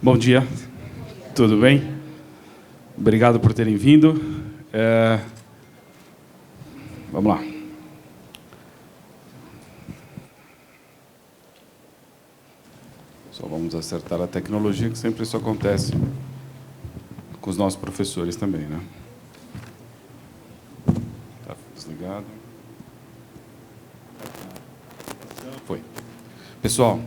Bom dia, tudo bem? Obrigado por terem vindo. Vamos lá. Só vamos acertar a tecnologia, que sempre isso acontece com os nossos professores também, né? Tá desligado. Foi. Pessoal,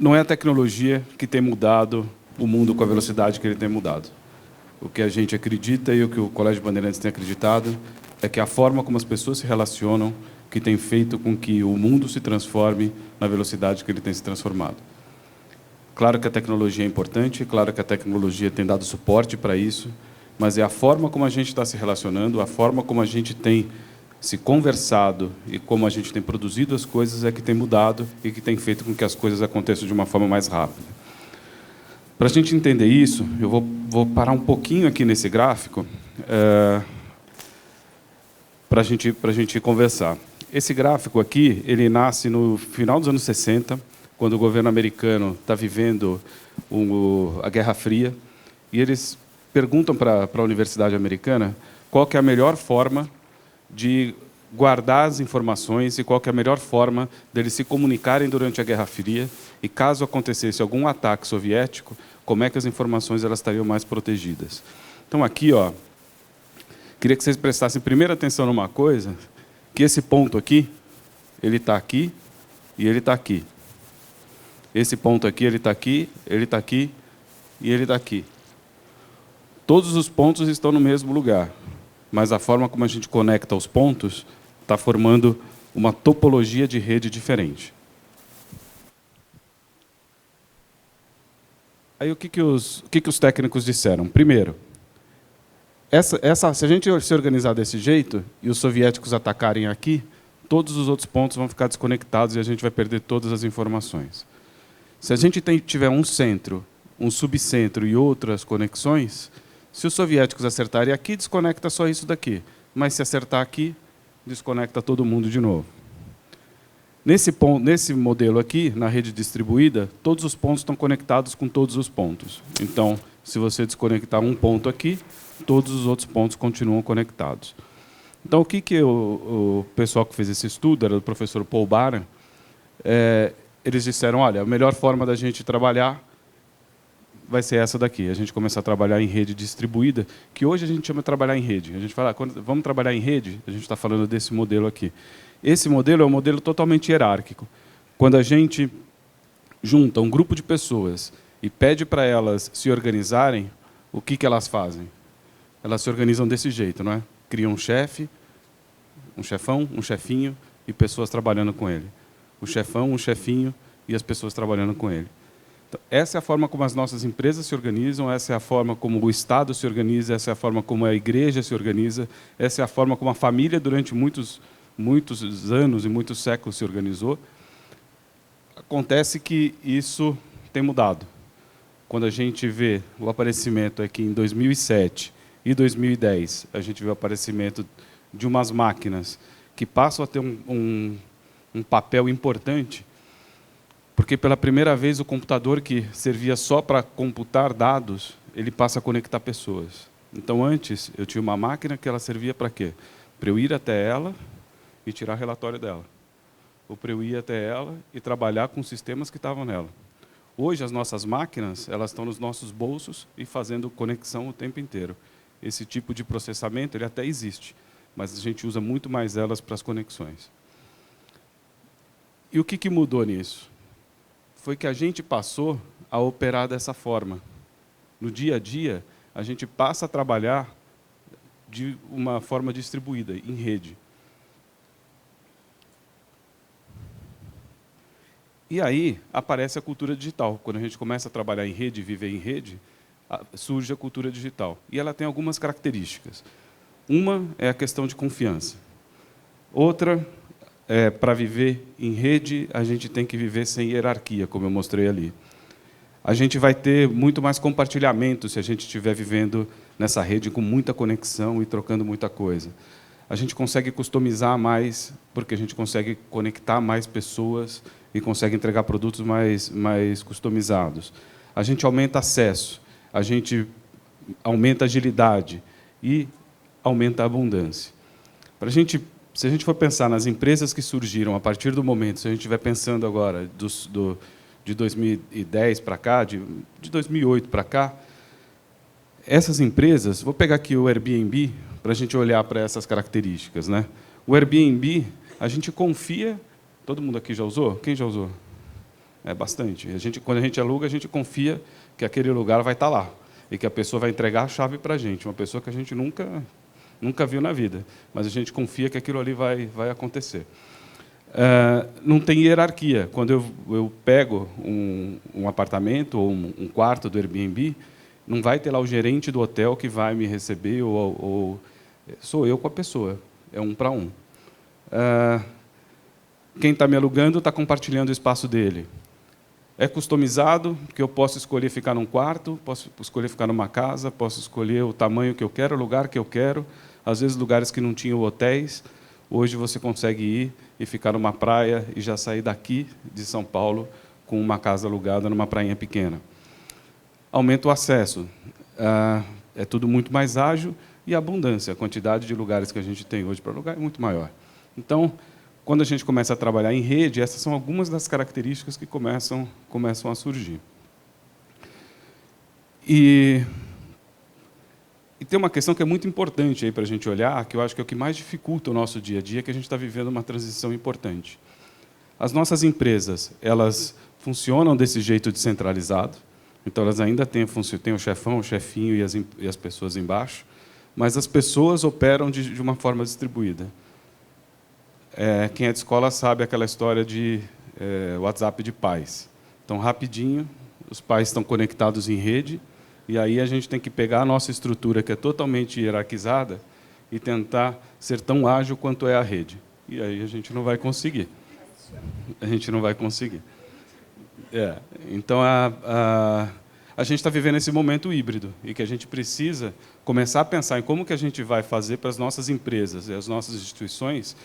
não é a tecnologia que tem mudado o mundo com a velocidade que ele tem mudado. O que a gente acredita e o que o Colégio Bandeirantes tem acreditado é que a forma como as pessoas se relacionam que tem feito com que o mundo se transforme na velocidade que ele tem se transformado. Claro que a tecnologia é importante, claro que a tecnologia tem dado suporte para isso, mas é a forma como a gente está se relacionando, a forma como a gente tem se conversado e como a gente tem produzido as coisas é que tem mudado e que tem feito com que as coisas aconteçam de uma forma mais rápida. Para a gente entender isso, eu vou parar um pouquinho aqui nesse gráfico para a gente conversar. Esse gráfico aqui, ele nasce no final dos anos 60, quando o governo americano está vivendo a Guerra Fria, e eles perguntam para a Universidade Americana qual que é a melhor forma de guardar as informações e qual que é a melhor forma deles se comunicarem durante a Guerra Fria, e caso acontecesse algum ataque soviético, como é que as informações elas estariam mais protegidas. Então, aqui, ó, queria que vocês prestassem primeira atenção numa coisa, que esse ponto aqui, ele está aqui e ele está aqui. Esse ponto aqui, ele está aqui, ele está aqui e ele está aqui. Todos os pontos estão no mesmo lugar, mas a forma como a gente conecta os pontos está formando uma topologia de rede diferente. Aí o que os técnicos disseram? Primeiro, se a gente se organizar desse jeito e os soviéticos atacarem aqui, todos os outros pontos vão ficar desconectados e a gente vai perder todas as informações. Se a gente tiver um centro, um subcentro e outras conexões, se os soviéticos acertarem aqui, desconecta só isso daqui. Mas se acertar aqui, desconecta todo mundo de novo. Nesse modelo aqui, na rede distribuída, todos os pontos estão conectados com todos os pontos. Então, se você desconectar um ponto aqui, todos os outros pontos continuam conectados. Então, o pessoal que fez esse estudo, era o professor Paul Baran, eles disseram, olha, a melhor forma da gente trabalhar vai ser essa daqui, a gente começar a trabalhar em rede distribuída, que hoje a gente chama de trabalhar em rede. A gente fala, quando vamos trabalhar em rede, a gente está falando desse modelo aqui. Esse modelo é um modelo totalmente hierárquico. Quando a gente junta um grupo de pessoas e pede para elas se organizarem, o que elas fazem? Elas se organizam desse jeito, não é? Criam um chefe, um chefão, um chefinho e pessoas trabalhando com ele. O chefão, um chefinho e as pessoas trabalhando com ele. Então, essa é a forma como as nossas empresas se organizam, essa é a forma como o Estado se organiza, essa é a forma como a igreja se organiza, essa é a forma como a família, durante muitos anos e muitos séculos, se organizou. Acontece que isso tem mudado. Quando a gente vê o aparecimento aqui em 2007 e 2010, a gente vê o aparecimento de umas máquinas que passam a ter um papel importante, porque pela primeira vez o computador que servia só para computar dados, ele passa a conectar pessoas. Então, antes, eu tinha uma máquina que ela servia para quê? Para eu ir até ela e tirar relatório dela. Ou para eu ir até ela e trabalhar com sistemas que estavam nela. Hoje, as nossas máquinas elas estão nos nossos bolsos e fazendo conexão o tempo inteiro. Esse tipo de processamento ele até existe, mas a gente usa muito mais elas para as conexões. E o que mudou nisso? Foi que a gente passou a operar dessa forma. No dia a dia, a gente passa a trabalhar de uma forma distribuída, em rede. E aí aparece a cultura digital. Quando a gente começa a trabalhar em rede, viver em rede, surge a cultura digital. E ela tem algumas características. Uma é a questão de confiança. Outra para viver em rede, a gente tem que viver sem hierarquia, como eu mostrei ali. A gente vai ter muito mais compartilhamento se a gente estiver vivendo nessa rede com muita conexão e trocando muita coisa. A gente consegue customizar mais, porque a gente consegue conectar mais pessoas e consegue entregar produtos mais customizados. A gente aumenta acesso, a gente aumenta a agilidade e aumenta a abundância. Se a gente for pensar nas empresas que surgiram a partir do momento, se a gente estiver pensando agora de 2010 para cá, de 2008 para cá, essas empresas, vou pegar aqui o Airbnb para a gente olhar para essas características, né? O Airbnb, a gente confia. Todo mundo aqui já usou? Quem já usou? É bastante. Quando a gente aluga, a gente confia que aquele lugar vai estar lá e que a pessoa vai entregar a chave para a gente, uma pessoa que a gente nunca viu na vida, mas a gente confia que aquilo ali vai acontecer. Não tem hierarquia. Quando eu pego um apartamento ou um quarto do Airbnb, não vai ter lá o gerente do hotel que vai me receber, ou sou eu com a pessoa. É um para um. Quem está me alugando está compartilhando o espaço dele. É customizado, que eu posso escolher ficar num quarto, posso escolher ficar numa casa, posso escolher o tamanho que eu quero, o lugar que eu quero. Às vezes, lugares que não tinham hotéis, hoje você consegue ir e ficar numa praia e já sair daqui de São Paulo com uma casa alugada numa prainha pequena. Aumenta o acesso. É tudo muito mais ágil e a abundância. A quantidade de lugares que a gente tem hoje para alugar é muito maior. Então, quando a gente começa a trabalhar em rede, essas são algumas das características que começam a surgir. E tem uma questão que é muito importante aí para a gente olhar, que eu acho que é o que mais dificulta o nosso dia a dia, que a gente está vivendo uma transição importante. As nossas empresas, elas funcionam desse jeito descentralizado, então elas ainda têm o chefão, o chefinho e as pessoas embaixo, mas as pessoas operam de uma forma distribuída. Quem é de escola sabe aquela história de WhatsApp de pais. Então, rapidinho, os pais estão conectados em rede, e aí a gente tem que pegar a nossa estrutura, que é totalmente hierarquizada, e tentar ser tão ágil quanto é a rede. E aí a gente não vai conseguir. A gente não vai conseguir. Então, a gente está vivendo esse momento híbrido, e que a gente precisa começar a pensar em como que a gente vai fazer para as nossas empresas e as nossas instituições,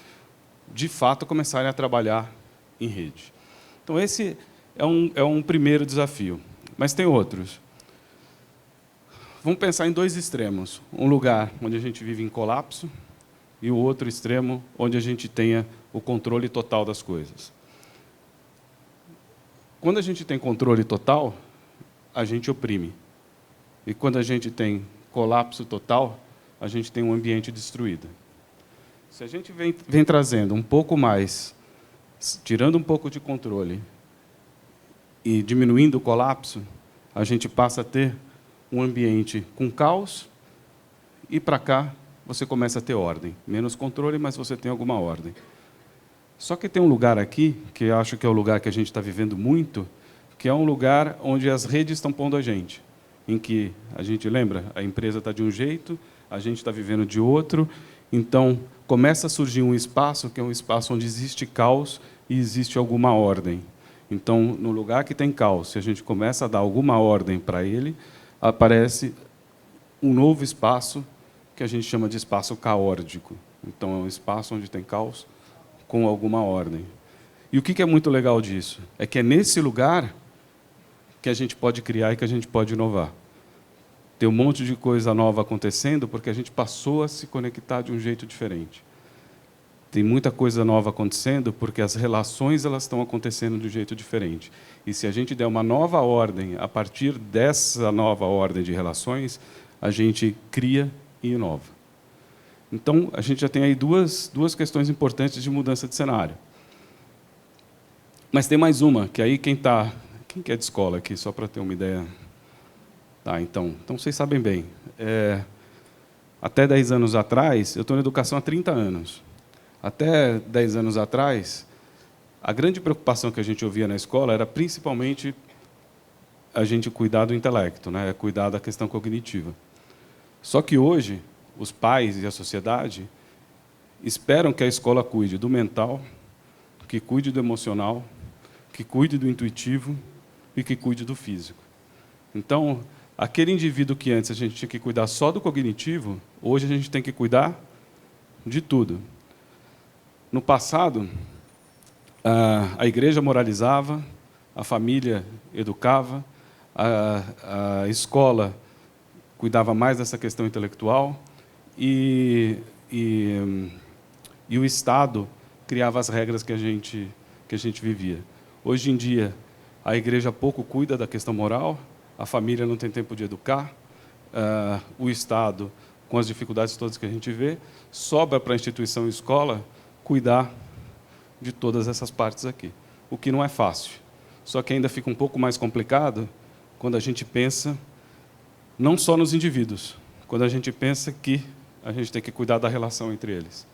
de fato, começarem a trabalhar em rede. Então, esse é um primeiro desafio. Mas tem outros. Vamos pensar em dois extremos. Um lugar onde a gente vive em colapso e o outro extremo onde a gente tenha o controle total das coisas. Quando a gente tem controle total, a gente oprime. E quando a gente tem colapso total, a gente tem um ambiente destruído. Se a gente vem trazendo um pouco mais, tirando um pouco de controle e diminuindo o colapso, a gente passa a ter um ambiente com caos e, para cá, você começa a ter ordem. Menos controle, mas você tem alguma ordem. Só que tem um lugar aqui, que eu acho que é o lugar que a gente está vivendo muito, que é um lugar onde as redes estão pondo a gente, em que a gente lembra, a empresa está de um jeito, a gente está vivendo de outro, então começa a surgir um espaço que é um espaço onde existe caos e existe alguma ordem. Então, no lugar que tem caos, se a gente começa a dar alguma ordem para ele, aparece um novo espaço que a gente chama de espaço caórdico. Então, é um espaço onde tem caos com alguma ordem. E o que é muito legal disso? É que é nesse lugar que a gente pode criar e que a gente pode inovar. Tem um monte de coisa nova acontecendo porque a gente passou a se conectar de um jeito diferente. Tem muita coisa nova acontecendo porque as relações elas estão acontecendo de um jeito diferente. E se a gente der uma nova ordem, a partir dessa nova ordem de relações, a gente cria e inova. Então, a gente já tem aí duas questões importantes de mudança de cenário. Mas tem mais uma, que aí quem que é de escola aqui, só para ter uma ideia? Tá, então vocês sabem bem. Até 10 anos atrás, eu estou na educação há 30 anos. Até 10 anos atrás, a grande preocupação que a gente ouvia na escola era principalmente a gente cuidar do intelecto, né? Cuidar da questão cognitiva. Só que hoje, os pais e a sociedade esperam que a escola cuide do mental, que cuide do emocional, que cuide do intuitivo e que cuide do físico. Então, aquele indivíduo que antes a gente tinha que cuidar só do cognitivo, hoje a gente tem que cuidar de tudo. No passado, a igreja moralizava, a família educava, a escola cuidava mais dessa questão intelectual e o Estado criava as regras que a gente vivia. Hoje em dia, a igreja pouco cuida da questão moral, a família não tem tempo de educar, o Estado, com as dificuldades todas que a gente vê, sobra para a instituição escola cuidar de todas essas partes aqui, o que não é fácil. Só que ainda fica um pouco mais complicado quando a gente pensa não só nos indivíduos, quando a gente pensa que a gente tem que cuidar da relação entre eles.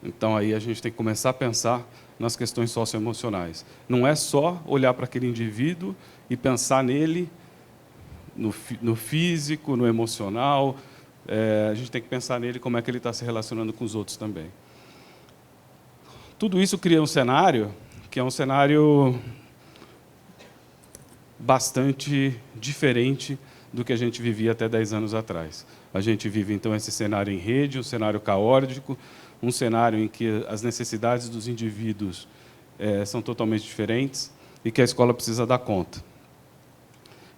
Então, aí a gente tem que começar a pensar nas questões socioemocionais. Não é só olhar para aquele indivíduo e pensar nele, no físico, no emocional. A gente tem que pensar nele como é que ele está se relacionando com os outros também. Tudo isso cria um cenário que é um cenário bastante diferente do que a gente vivia até 10 anos atrás. A gente vive, então, esse cenário em rede, um cenário caótico, um cenário em que as necessidades dos indivíduos são totalmente diferentes e que a escola precisa dar conta.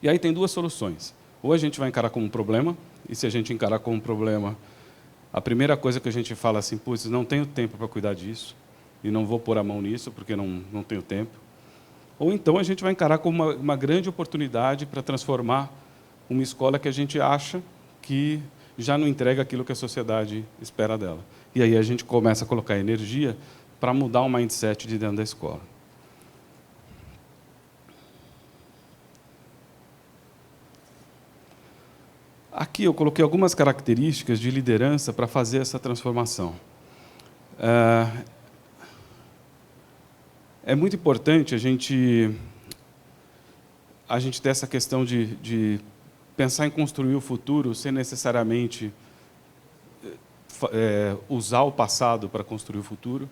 E aí tem duas soluções. Ou a gente vai encarar como um problema, e se a gente encarar como um problema, a primeira coisa que a gente fala assim, putz, não tenho tempo para cuidar disso, e não vou pôr a mão nisso, porque não tenho tempo. Ou então a gente vai encarar como uma grande oportunidade para transformar uma escola que a gente acha que já não entrega aquilo que a sociedade espera dela. E aí a gente começa a colocar energia para mudar o mindset de dentro da escola. Aqui eu coloquei algumas características de liderança para fazer essa transformação. É muito importante a gente ter essa questão de pensar em construir o futuro sem necessariamente usar o passado para construir o futuro,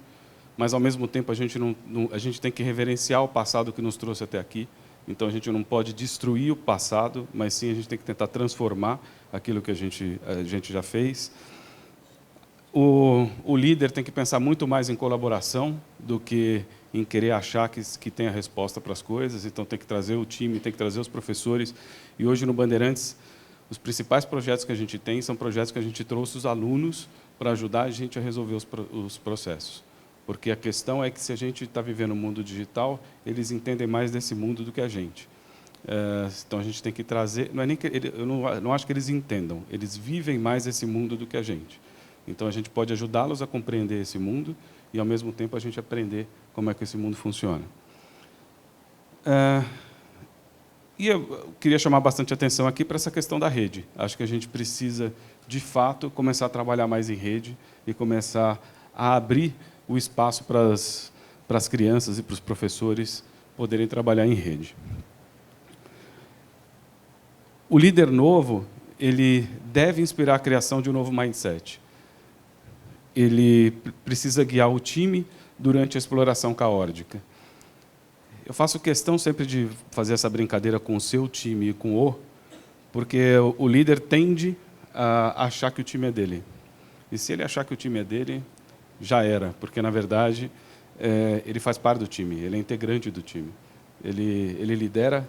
mas, ao mesmo tempo, a gente tem que reverenciar o passado que nos trouxe até aqui. Então, a gente não pode destruir o passado, mas sim a gente tem que tentar transformar aquilo que a gente já fez. O líder tem que pensar muito mais em colaboração do que em querer achar que tem a resposta para as coisas. Então, tem que trazer o time, tem que trazer os professores. E hoje, no Bandeirantes, os principais projetos que a gente tem são projetos que a gente trouxe os alunos para ajudar a gente a resolver os processos. Porque a questão é que, se a gente está vivendo um mundo digital, eles entendem mais desse mundo do que a gente. Então, a gente tem que trazer... Não é nem que, eu não acho que eles entendam, eles vivem mais esse mundo do que a gente. Então, a gente pode ajudá-los a compreender esse mundo e, ao mesmo tempo, a gente aprender como é que esse mundo funciona. E eu queria chamar bastante atenção aqui para essa questão da rede. Acho que a gente precisa, de fato, começar a trabalhar mais em rede e começar a abrir o espaço para as crianças e para os professores poderem trabalhar em rede. O líder novo, ele deve inspirar a criação de um novo mindset. Ele precisa guiar o time durante a exploração caótica. Eu faço questão sempre de fazer essa brincadeira com o seu time e com o, porque o líder tende a achar que o time é dele. E se ele achar que o time é dele, já era, porque, na verdade, ele faz parte do time, ele é integrante do time. Ele lidera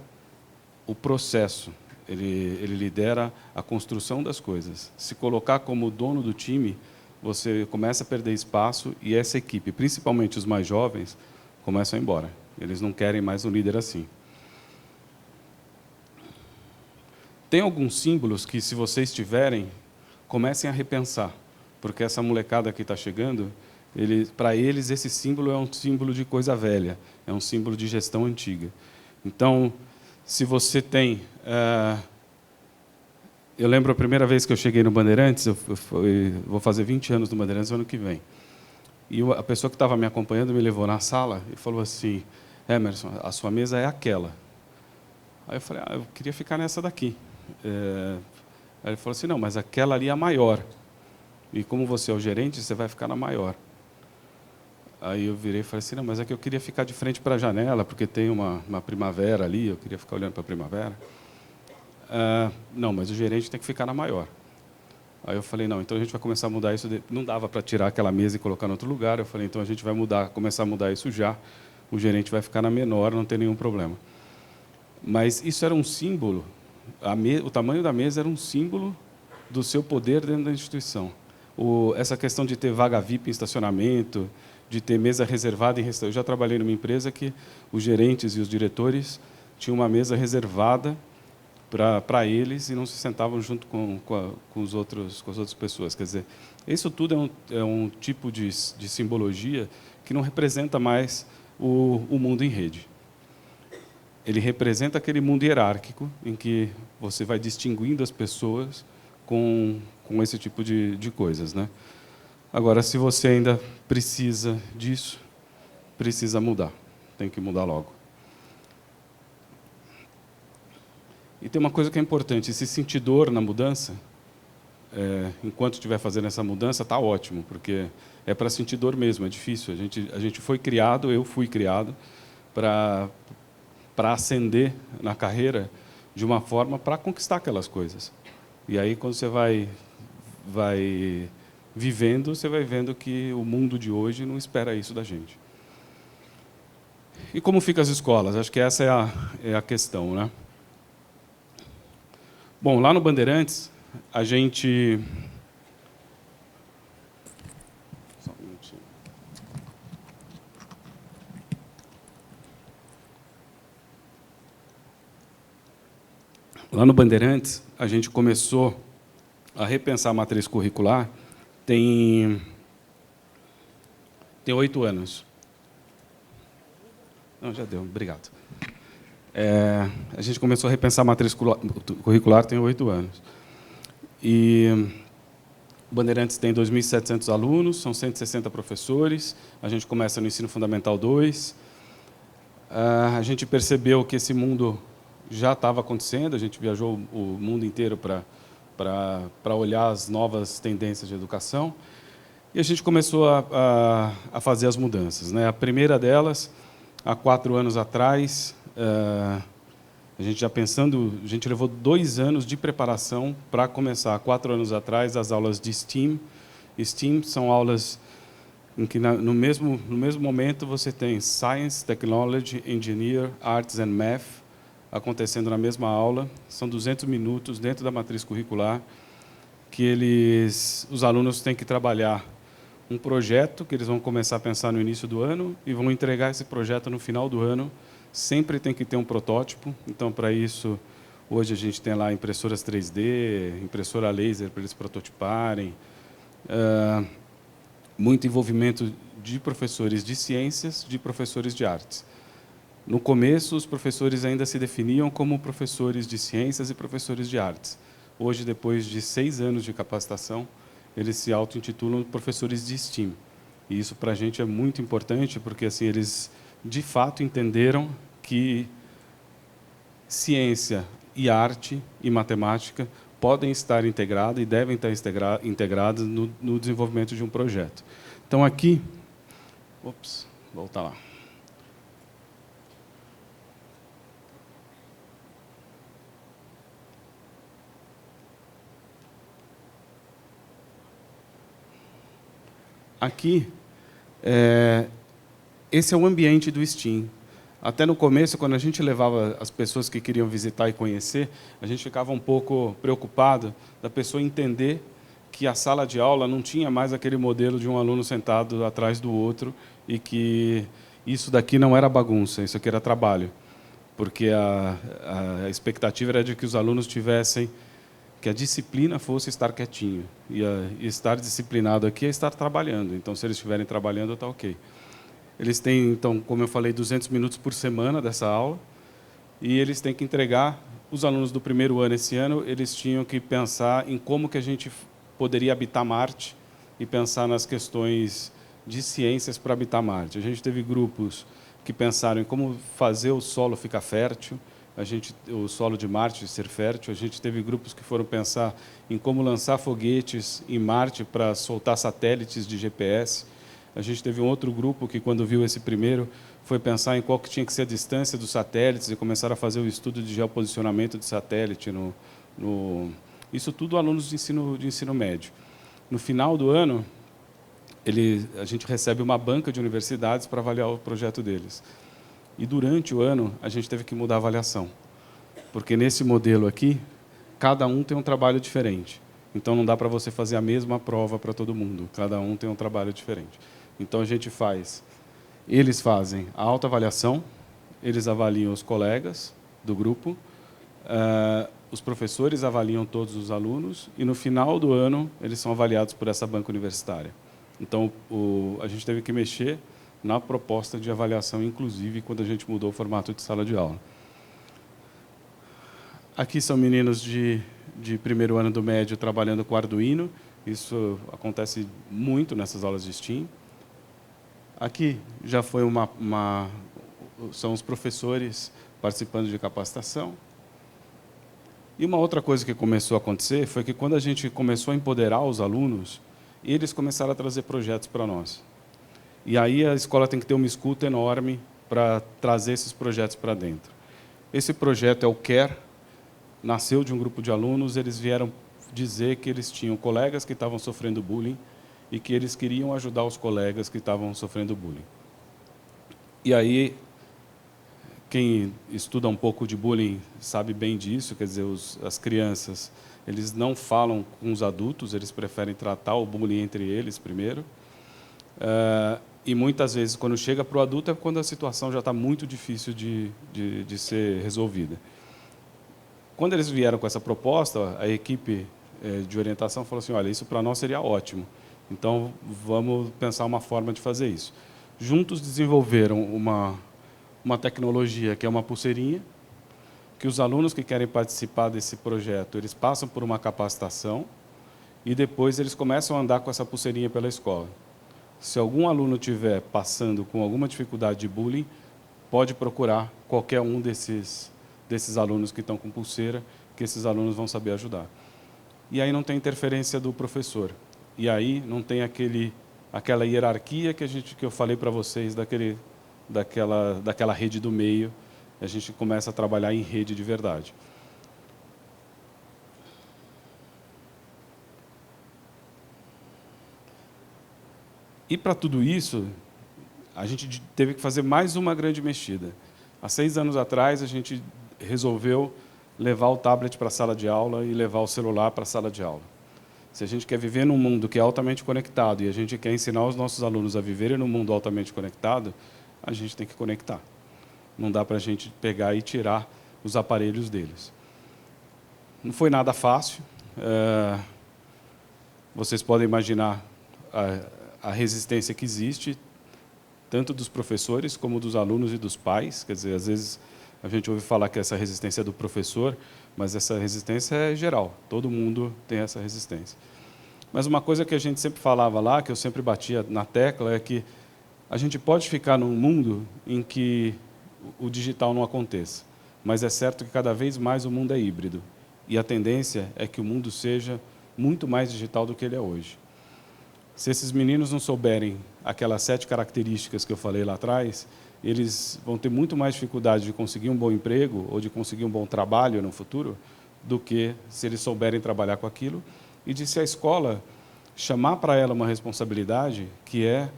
o processo, ele lidera a construção das coisas. Se colocar como dono do time, você começa a perder espaço e essa equipe, principalmente os mais jovens, começam a ir embora. Eles não querem mais um líder assim. Tem alguns símbolos que, se vocês tiverem, comecem a repensar, porque essa molecada que está chegando, para eles, esse símbolo é um símbolo de coisa velha, é um símbolo de gestão antiga. Então, se você tem... eu lembro a primeira vez que eu cheguei no Bandeirantes, vou fazer 20 anos no Bandeirantes no ano que vem. E a pessoa que estava me acompanhando me levou na sala e falou assim, Emerson, a sua mesa é aquela. Aí eu falei, eu queria ficar nessa daqui. Aí ele falou assim, não, mas aquela ali é a maior. E como você é o gerente, você vai ficar na maior. Aí eu virei e falei assim, não, mas é que eu queria ficar de frente para a janela, porque tem uma primavera ali, eu queria ficar olhando para a primavera. Não, mas o gerente tem que ficar na maior. Aí eu falei, não, então a gente vai começar a mudar isso. Não dava para tirar aquela mesa e colocar em outro lugar. Eu falei, então a gente vai começar a mudar isso já. O gerente vai ficar na menor, não tem nenhum problema. Mas isso era um símbolo, o tamanho da mesa era um símbolo do seu poder dentro da instituição. Essa questão de ter vaga VIP em estacionamento, de ter mesa reservada em restaurante. Eu já trabalhei numa empresa que os gerentes e os diretores tinham uma mesa reservada para eles e não se sentavam junto com as outras pessoas. Quer dizer, isso tudo é um tipo de simbologia que não representa mais o mundo em rede. Ele representa aquele mundo hierárquico em que você vai distinguindo as pessoas com esse tipo de coisas, né? Agora, se você ainda precisa disso, precisa mudar. Tem que mudar logo. E tem uma coisa que é importante, se sentir dor na mudança, enquanto estiver fazendo essa mudança, está ótimo, porque é para sentir dor mesmo, é difícil. A gente foi criado, eu fui criado, para ascender na carreira de uma forma para conquistar aquelas coisas. E aí, quando você vai vivendo, você vai vendo que o mundo de hoje não espera isso da gente. E como ficam as escolas? Acho que essa é a questão, né? Bom, lá no Bandeirantes, a gente... Só um minutinho. Lá no Bandeirantes, a gente começou a repensar a matriz curricular tem 8 anos. Não, já deu, obrigado. A gente começou a repensar a matriz curricular tem 8 anos. E o Bandeirantes tem 2.700 alunos, são 160 professores. A gente começa no Ensino Fundamental 2. A gente percebeu que esse mundo já estava acontecendo, a gente viajou o mundo inteiro para olhar as novas tendências de educação, e a gente começou a fazer as mudanças, né? A primeira delas, há 4 anos atrás, a gente já pensando, a gente levou 2 anos de preparação para começar, há 4 anos atrás, as aulas de STEAM. STEAM são aulas em que, no mesmo momento, você tem Science, Technology, Engineer, Arts and Math, acontecendo na mesma aula. São 200 minutos dentro da matriz curricular que os alunos têm que trabalhar um projeto que eles vão começar a pensar no início do ano e vão entregar esse projeto no final do ano. Sempre tem que ter um protótipo. Então, para isso, hoje a gente tem lá impressoras 3D, impressora laser para eles prototiparem. Muito envolvimento de professores de ciências, de professores de artes. No começo, os professores ainda se definiam como professores de ciências e professores de artes. Hoje, depois de 6 anos de capacitação, eles se auto-intitulam professores de STEAM. E isso, para a gente, é muito importante, porque assim, eles, de fato, entenderam que ciência e arte e matemática podem estar integradas e devem estar integradas no desenvolvimento de um projeto. Então, aqui... voltar lá. Aqui, esse é o ambiente do STEAM. Até no começo, quando a gente levava as pessoas que queriam visitar e conhecer, a gente ficava um pouco preocupado da pessoa entender que a sala de aula não tinha mais aquele modelo de um aluno sentado atrás do outro e que isso daqui não era bagunça, isso aqui era trabalho. Porque a expectativa era de que os alunos tivessem, que a disciplina fosse estar quietinho. E estar disciplinado aqui é estar trabalhando. Então, se eles estiverem trabalhando, está ok. Eles têm, então, como eu falei, 200 minutos por semana dessa aula. E eles têm que entregar, os alunos do primeiro ano esse ano, eles tinham que pensar em como que a gente poderia habitar Marte e pensar nas questões de ciências para habitar Marte. A gente teve grupos que pensaram em como fazer o solo ficar fértil, o solo de Marte ser fértil. A gente teve grupos que foram pensar em como lançar foguetes em Marte para soltar satélites de GPS. A gente teve um outro grupo que, quando viu esse primeiro, foi pensar em qual que tinha que ser a distância dos satélites e começaram a fazer o estudo de geoposicionamento de satélite Isso tudo alunos de ensino médio. No final do ano, a gente recebe uma banca de universidades para avaliar o projeto deles. E durante o ano, a gente teve que mudar a avaliação. Porque nesse modelo aqui, cada um tem um trabalho diferente. Então, não dá para você fazer a mesma prova para todo mundo. Cada um tem um trabalho diferente. Então, a gente eles fazem a autoavaliação, eles avaliam os colegas do grupo, os professores avaliam todos os alunos e, no final do ano, eles são avaliados por essa banca universitária. Então, a gente teve que mexer na proposta de avaliação, inclusive, quando a gente mudou o formato de sala de aula. Aqui são meninos de primeiro ano do médio trabalhando com Arduino. Isso acontece muito nessas aulas de STEAM. Aqui já foi são os professores participando de capacitação. E uma outra coisa que começou a acontecer foi que, quando a gente começou a empoderar os alunos, eles começaram a trazer projetos para nós. E aí a escola tem que ter uma escuta enorme para trazer esses projetos para dentro. Esse projeto é o CARE, nasceu de um grupo de alunos. Eles vieram dizer que eles tinham colegas que estavam sofrendo bullying e que eles queriam ajudar os colegas que estavam sofrendo bullying. E aí, quem estuda um pouco de bullying sabe bem disso, quer dizer, as crianças, eles não falam com os adultos, eles preferem tratar o bullying entre eles primeiro. E muitas vezes, quando chega para o adulto, é quando a situação já está muito difícil de ser resolvida. Quando eles vieram com essa proposta, a equipe de orientação falou assim: olha, isso para nós seria ótimo, então vamos pensar uma forma de fazer isso. Juntos desenvolveram uma tecnologia que é uma pulseirinha, que os alunos que querem participar desse projeto, eles passam por uma capacitação e depois eles começam a andar com essa pulseirinha pela escola. Se algum aluno estiver passando com alguma dificuldade de bullying, pode procurar qualquer um desses alunos que estão com pulseira, que esses alunos vão saber ajudar. E aí não tem interferência do professor. E aí não tem aquela hierarquia que eu falei para vocês, daquela rede do meio. A gente começa a trabalhar em rede de verdade. E, para tudo isso, a gente teve que fazer mais uma grande mexida. Há 6 anos atrás, a gente resolveu levar o tablet para a sala de aula e levar o celular para a sala de aula. Se a gente quer viver num mundo que é altamente conectado e a gente quer ensinar os nossos alunos a viverem num mundo altamente conectado, a gente tem que conectar. Não dá para a gente pegar e tirar os aparelhos deles. Não foi nada fácil. Vocês podem imaginar a resistência que existe, tanto dos professores como dos alunos e dos pais. Quer dizer, às vezes a gente ouve falar que essa resistência é do professor, mas essa resistência é geral, todo mundo tem essa resistência. Mas uma coisa que a gente sempre falava lá, que eu sempre batia na tecla, é que a gente pode ficar num mundo em que o digital não aconteça, mas é certo que cada vez mais o mundo é híbrido, e a tendência é que o mundo seja muito mais digital do que ele é hoje. Se esses meninos não souberem aquelas 7 características que eu falei lá atrás, eles vão ter muito mais dificuldade de conseguir um bom emprego ou de conseguir um bom trabalho no futuro do que se eles souberem trabalhar com aquilo, e de se a escola chamar para ela uma responsabilidade que é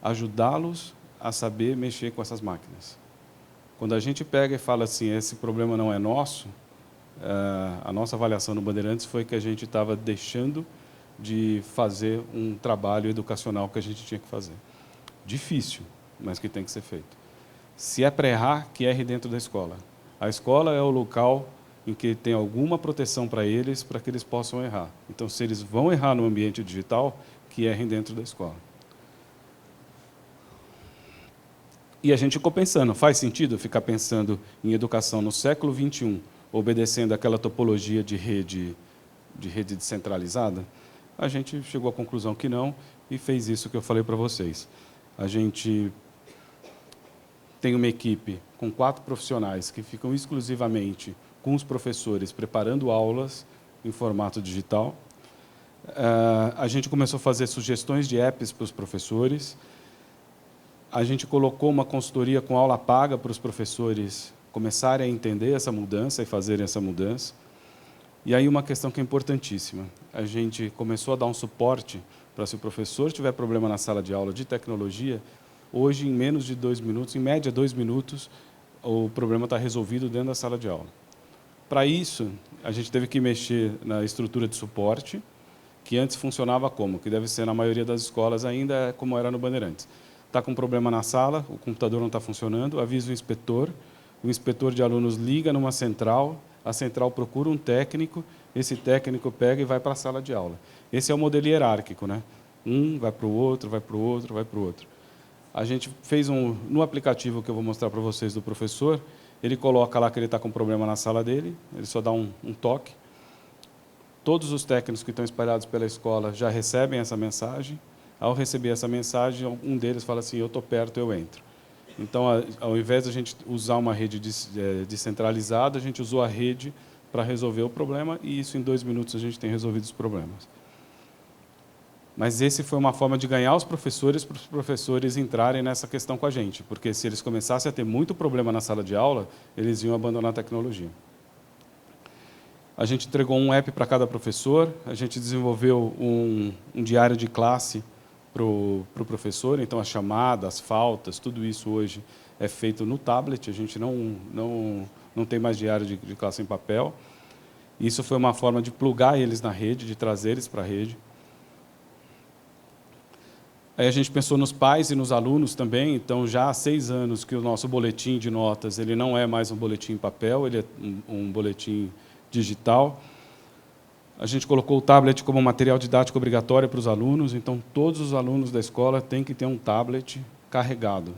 ajudá-los a saber mexer com essas máquinas. Quando a gente pega e fala assim, esse problema não é nosso, a nossa avaliação no Bandeirantes foi que a gente estava deixando de fazer um trabalho educacional que a gente tinha que fazer. Difícil, mas que tem que ser feito. Se é para errar, que erre dentro da escola. A escola é o local em que tem alguma proteção para que eles possam errar. Então, se eles vão errar no ambiente digital, que errem dentro da escola. E a gente ficou pensando, faz sentido ficar pensando em educação no século XXI, obedecendo aquela topologia de rede descentralizada? A gente chegou à conclusão que não, e fez isso que eu falei para vocês. A gente tem uma equipe com 4 profissionais que ficam exclusivamente com os professores preparando aulas em formato digital. A gente começou a fazer sugestões de apps para os professores. A gente colocou uma consultoria com aula paga para os professores começarem a entender essa mudança e fazerem essa mudança. E aí uma questão que é importantíssima. A gente começou a dar um suporte para se o professor tiver problema na sala de aula de tecnologia, hoje, em menos de 2 minutos, em média 2 minutos, o problema está resolvido dentro da sala de aula. Para isso, a gente teve que mexer na estrutura de suporte, que antes funcionava como? Que deve ser na maioria das escolas ainda como era no Bandeirantes. Está com problema na sala, o computador não está funcionando, avisa o inspetor de alunos liga numa central, a central procura um técnico, esse técnico pega e vai para a sala de aula. Esse é o modelo hierárquico, né? Um vai para o outro, vai para o outro, vai para o outro. A gente fez no aplicativo que eu vou mostrar para vocês do professor, ele coloca lá que ele está com problema na sala dele, ele só dá um toque. Todos os técnicos que estão espalhados pela escola já recebem essa mensagem. Ao receber essa mensagem, um deles fala assim, eu estou perto, eu entro. Então, ao invés de a gente usar uma rede descentralizada, a gente usou a rede para resolver o problema, e isso em 2 minutos a gente tem resolvido os problemas. Mas esse foi uma forma de ganhar os professores, para os professores entrarem nessa questão com a gente, porque se eles começassem a ter muito problema na sala de aula, eles iam abandonar a tecnologia. A gente entregou um app para cada professor, a gente desenvolveu um diário de classe para o professor, então as chamadas, as faltas, tudo isso hoje é feito no tablet, a gente não tem mais diário de classe em papel. Isso foi uma forma de plugar eles na rede, de trazer eles para a rede. Aí a gente pensou nos pais e nos alunos também, então já há 6 anos que o nosso boletim de notas ele não é mais um boletim em papel, ele é um boletim digital. A gente colocou o tablet como material didático obrigatório para os alunos, então todos os alunos da escola têm que ter um tablet carregado.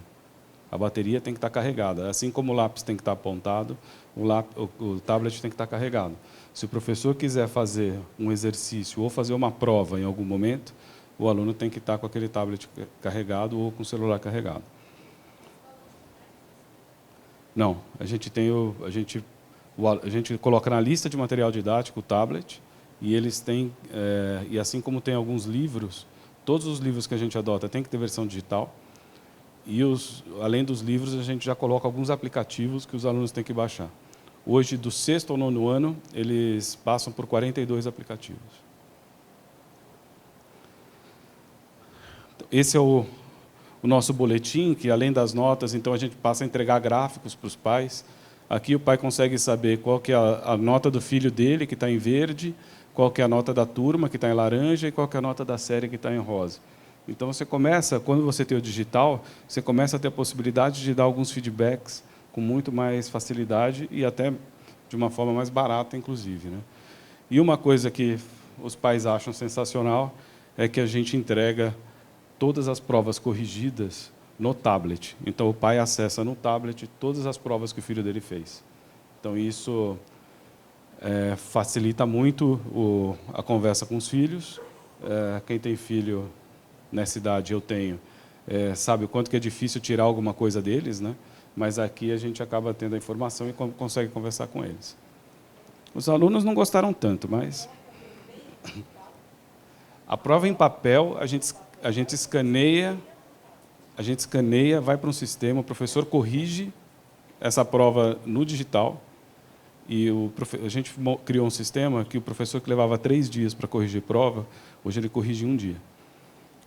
A bateria tem que estar carregada, assim como o lápis tem que estar apontado, o tablet tem que estar carregado. Se o professor quiser fazer um exercício ou fazer uma prova em algum momento, o aluno tem que estar com aquele tablet carregado ou com o celular carregado. Não, a gente coloca na lista de material didático o tablet, e eles têm, e assim como tem alguns livros, todos os livros que a gente adota tem que ter versão digital, e além dos livros a gente já coloca alguns aplicativos que os alunos têm que baixar. Hoje, do 6º ao 9º ano, eles passam por 42 aplicativos. Esse é o nosso boletim, que além das notas, então a gente passa a entregar gráficos para os pais. Aqui o pai consegue saber qual que é a nota do filho dele, que está em verde, qual que é a nota da turma, que está em laranja, e qual que é a nota da série, que está em rosa. Então, você começa, quando você tem o digital, você começa a ter a possibilidade de dar alguns feedbacks com muito mais facilidade e até de uma forma mais barata, inclusive, né? E uma coisa que os pais acham sensacional é que a gente entrega todas as provas corrigidas no tablet. Então, o pai acessa no tablet todas as provas que o filho dele fez. Então, isso facilita muito a conversa com os filhos. Quem tem filho nessa idade, eu tenho, sabe o quanto que é difícil tirar alguma coisa deles, né? Mas aqui a gente acaba tendo a informação e consegue conversar com eles. Os alunos não gostaram tanto, mas... A prova em papel, a gente escaneia, vai para um sistema, o professor corrige essa prova no digital, e a gente criou um sistema que o professor que levava 3 dias para corrigir prova, hoje ele corrige em 1 dia.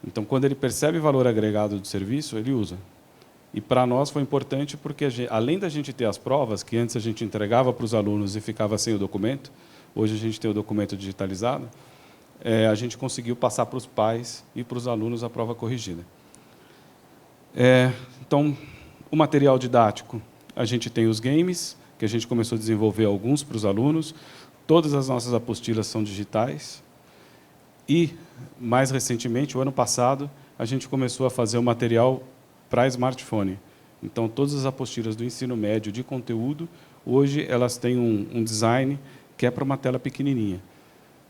Então, quando ele percebe valor agregado do serviço, ele usa. E para nós foi importante porque, além da gente ter as provas, que antes a gente entregava para os alunos e ficava sem o documento, hoje a gente tem o documento digitalizado, a gente conseguiu passar para os pais e para os alunos a prova corrigida. Então, o material didático, a gente tem os games, que a gente começou a desenvolver alguns para os alunos, todas as nossas apostilas são digitais, e, mais recentemente, o ano passado, a gente começou a fazer o material para smartphone. Então, todas as apostilas do ensino médio de conteúdo, hoje elas têm um design que é para uma tela pequenininha.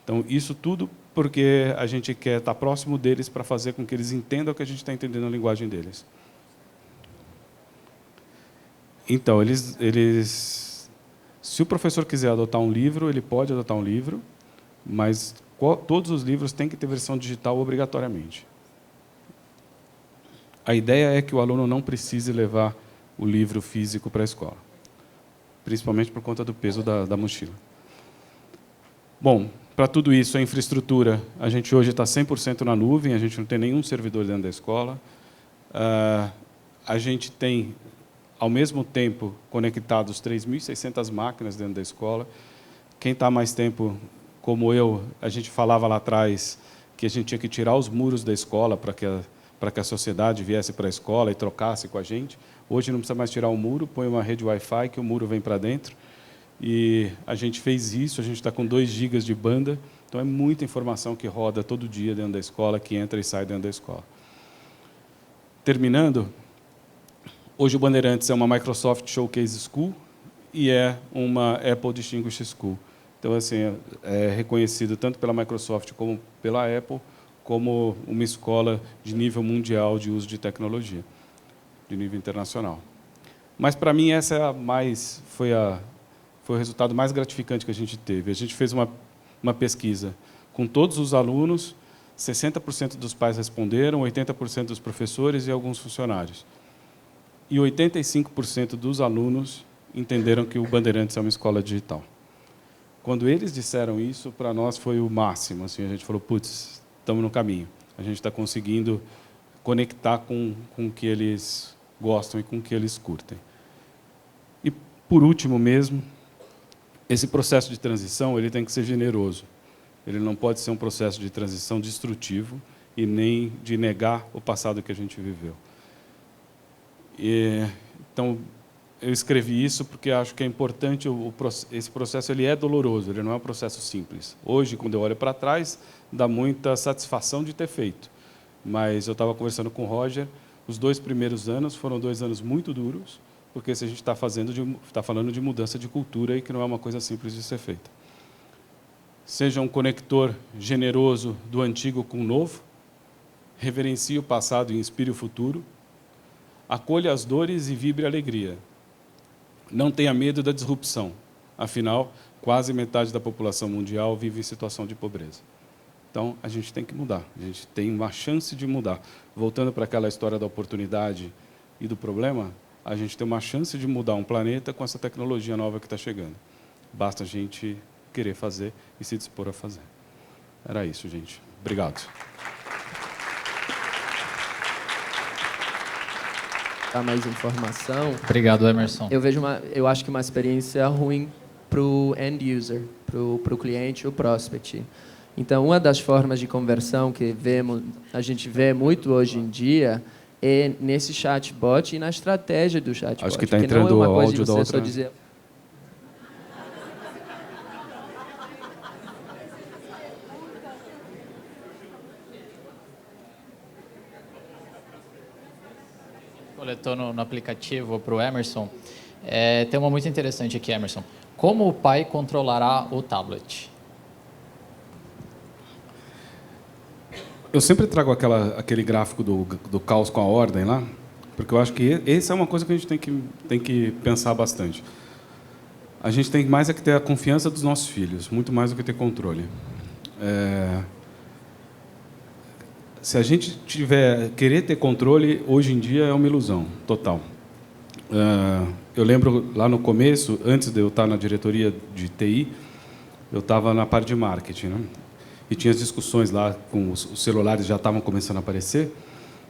Então, isso tudo porque a gente quer estar próximo deles para fazer com que eles entendam o que a gente está entendendo na linguagem deles. Então, se o professor quiser adotar um livro, ele pode adotar um livro, mas todos os livros têm que ter versão digital obrigatoriamente. A ideia é que o aluno não precise levar o livro físico para a escola, principalmente por conta do peso da mochila. Bom, para tudo isso, a infraestrutura, a gente hoje está 100% na nuvem, a gente não tem nenhum servidor dentro da escola. A gente tem, ao mesmo tempo, conectados 3.600 máquinas dentro da escola. Quem está mais tempo, como eu, a gente falava lá atrás que a gente tinha que tirar os muros da escola para que a sociedade viesse para a escola e trocasse com a gente. Hoje não precisa mais tirar o muro, põe uma rede Wi-Fi que o muro vem para dentro. E a gente fez isso, a gente está com 2 GB de banda, então é muita informação que roda todo dia dentro da escola, que entra e sai dentro da escola. Terminando, hoje o Bandeirantes é uma Microsoft Showcase School e é uma Apple Distinguished School. Então, assim, é reconhecido tanto pela Microsoft como pela Apple como uma escola de nível mundial de uso de tecnologia, de nível internacional. Mas, para mim, essa é foi o resultado mais gratificante que a gente teve. A gente fez uma pesquisa com todos os alunos, 60% dos pais responderam, 80% dos professores e alguns funcionários. E 85% dos alunos entenderam que o Bandeirantes é uma escola digital. Quando eles disseram isso, para nós foi o máximo. Assim, a gente falou, putz, estamos no caminho. A gente está conseguindo conectar com o que eles gostam e com o que eles curtem. E, por último mesmo, esse processo de transição ele tem que ser generoso. Ele não pode ser um processo de transição destrutivo e nem de negar o passado que a gente viveu. Então, eu escrevi isso porque acho que é importante, esse processo ele é doloroso, ele não é um processo simples. Hoje, quando eu olho para trás, dá muita satisfação de ter feito. Mas eu estava conversando com o Roger, os 2 primeiros anos foram 2 anos muito duros, porque se a gente está falando de mudança de cultura e que não é uma coisa simples de ser feita. Seja um conector generoso do antigo com o novo, reverencie o passado e inspire o futuro, acolha as dores e vibre a alegria. Não tenha medo da disrupção, afinal, quase metade da população mundial vive em situação de pobreza. Então, a gente tem que mudar, a gente tem uma chance de mudar. Voltando para aquela história da oportunidade e do problema, a gente tem uma chance de mudar um planeta com essa tecnologia nova que está chegando. Basta a gente querer fazer e se dispor a fazer. Era isso, gente. Obrigado. Dar mais informação. Obrigado, Emerson. Eu acho que uma experiência ruim para o end user, para o cliente, o prospect. Então, uma das formas de conversão que a gente vê muito hoje em dia é nesse chatbot e na estratégia do chatbot. Acho que está entrando o áudio da outra. Dizer... Coletou no aplicativo para o Emerson. Tem uma muito interessante aqui, Emerson. Como o pai controlará o tablet? Eu sempre trago aquele gráfico do caos com a ordem lá, porque eu acho que essa é uma coisa que a gente tem que pensar bastante. A gente tem mais é que ter a confiança dos nossos filhos, muito mais do que ter controle. Se a gente querer ter controle, hoje em dia é uma ilusão total. Eu lembro lá no começo, antes de eu estar na diretoria de TI, eu estava na parte de marketing, né? E tinha as discussões lá, com os celulares já estavam começando a aparecer,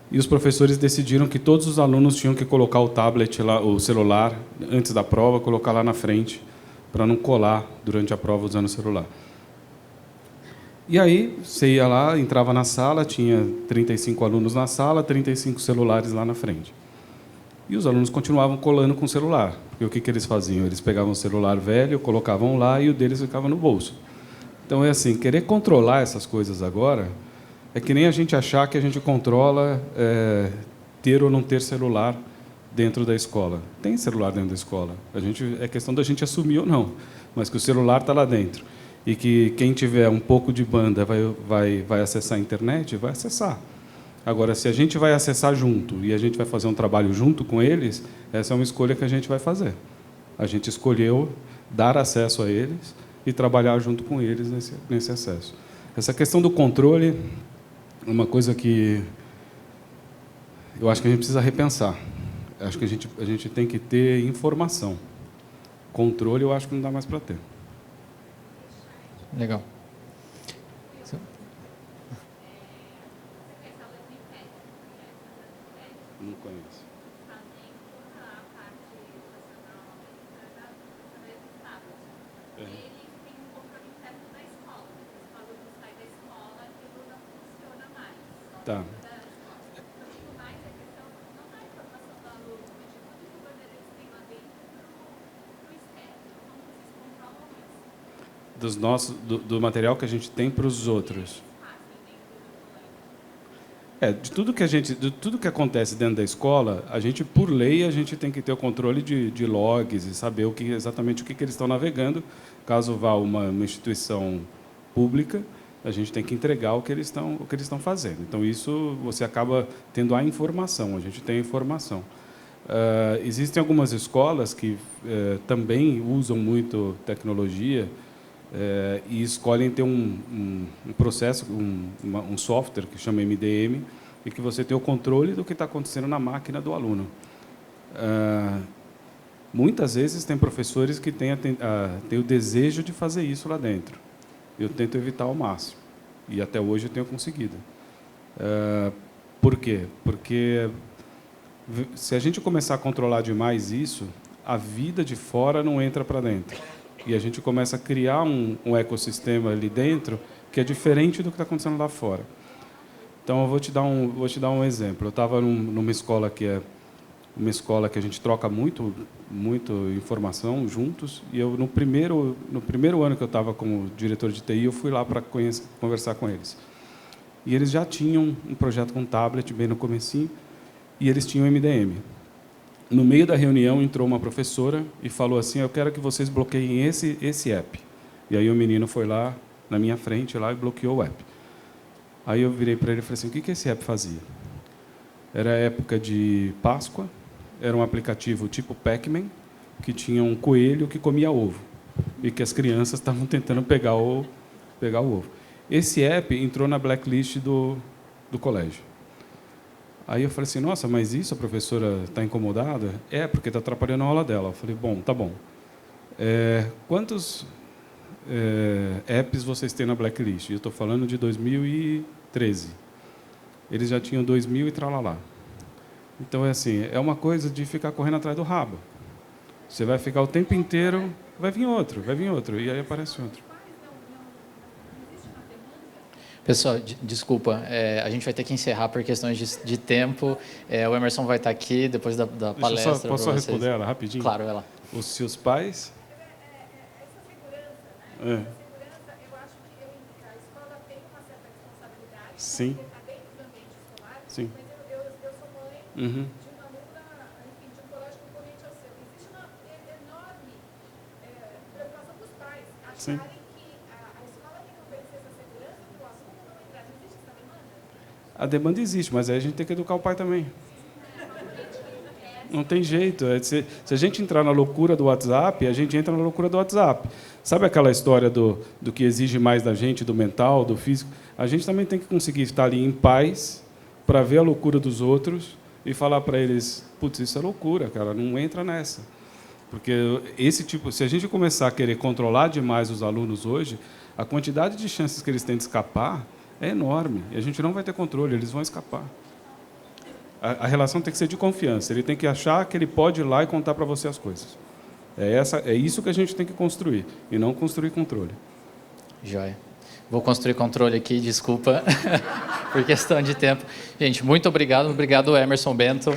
e os professores decidiram que todos os alunos tinham que colocar o tablet, lá, o celular, antes da prova, colocar lá na frente, para não colar durante a prova usando o celular. E aí, você ia lá, entrava na sala, tinha 35 alunos na sala, 35 celulares lá na frente. E os alunos continuavam colando com o celular, porque o que eles faziam? Eles pegavam o celular velho, colocavam lá e o deles ficava no bolso. Então, é assim, querer controlar essas coisas agora é que nem a gente achar que a gente controla ter ou não ter celular dentro da escola. Tem celular dentro da escola. É questão da gente assumir ou não, mas que o celular está lá dentro. E que quem tiver um pouco de banda vai acessar a internet, vai acessar. Agora, se a gente vai acessar junto e a gente vai fazer um trabalho junto com eles, essa é uma escolha que a gente vai fazer. A gente escolheu dar acesso a eles e trabalhar junto com eles nesse acesso. Essa questão do controle é uma coisa que eu acho que a gente precisa repensar. Acho que a gente tem que ter informação. Controle eu acho que não dá mais para ter. Legal. Não conheço. Tá. Do material que a gente tem para os outros. De tudo que acontece dentro da escola, a gente, por lei, a gente tem que ter o controle de logs e saber exatamente o que eles estão navegando. Caso vá uma instituição pública, a gente tem que entregar o que eles estão fazendo. Então, isso você acaba tendo a informação, a gente tem a informação. Existem algumas escolas que também usam muito tecnologia e escolhem ter um processo, um software que chama MDM, e que você tem o controle do que está acontecendo na máquina do aluno. Muitas vezes tem professores que têm o desejo de fazer isso lá dentro. Eu tento evitar ao máximo. E até hoje eu tenho conseguido. Por quê? Porque se a gente começar a controlar demais isso, a vida de fora não entra para dentro. E a gente começa a criar um ecossistema ali dentro que é diferente do que está acontecendo lá fora. Então, eu vou te dar um exemplo. Eu estava numa escola que é uma escola que a gente troca muito informação juntos, e eu no primeiro ano que eu estava como diretor de TI, eu fui lá para conversar com eles. E eles já tinham um projeto com tablet bem no comecinho, e eles tinham MDM. No meio da reunião entrou uma professora e falou assim: eu quero que vocês bloqueiem esse app. E aí o menino foi lá na minha frente lá e bloqueou o app. Aí eu virei para ele e falei assim: o que esse app fazia? Era época de Páscoa. Era um aplicativo tipo Pac-Man, que tinha um coelho que comia ovo, e que as crianças estavam tentando pegar o ovo. Esse app entrou na blacklist do colégio. Aí eu falei assim: nossa, mas isso a professora está incomodada? Porque está atrapalhando a aula dela. Eu falei: bom, tá bom. Quantos apps vocês têm na blacklist? Eu estou falando de 2013. Eles já tinham 2.000 e tralalá. Então, é uma coisa de ficar correndo atrás do rabo. Você vai ficar o tempo inteiro, vai vir outro, e aí aparece outro. Pessoal, desculpa, a gente vai ter que encerrar por questões de tempo. O Emerson vai estar aqui depois da palestra. Posso só responder ela rapidinho? Claro, ela. Os seus pais... Essa segurança, eu acho que a escola tem uma certa responsabilidade. Sim. Porque está dentro do ambiente escolar. Sim. Mas eu sou mãe de uma aluna, enfim, de um colégio concorrente ao seu. Existe uma enorme preocupação dos pais acharem que a escola tem que oferecer essa segurança para o aluno não entrar. Não existe essa demanda? A demanda existe, mas aí a gente tem que educar o pai também. Não tem jeito. Se a gente entrar na loucura do WhatsApp, a gente entra na loucura do WhatsApp. Sabe aquela história do que exige mais da gente, do mental, do físico? A gente também tem que conseguir estar ali em paz para ver a loucura dos outros e falar para eles: putz, isso é loucura, cara, não entra nessa. Porque se a gente começar a querer controlar demais os alunos hoje, a quantidade de chances que eles têm de escapar é enorme. E a gente não vai ter controle, eles vão escapar. A relação tem que ser de confiança. Ele tem que achar que ele pode ir lá e contar para você as coisas. É isso que a gente tem que construir, e não construir controle. Joia. Vou construir controle aqui, desculpa, por questão de tempo. Gente, muito obrigado. Obrigado, Emerson Bento.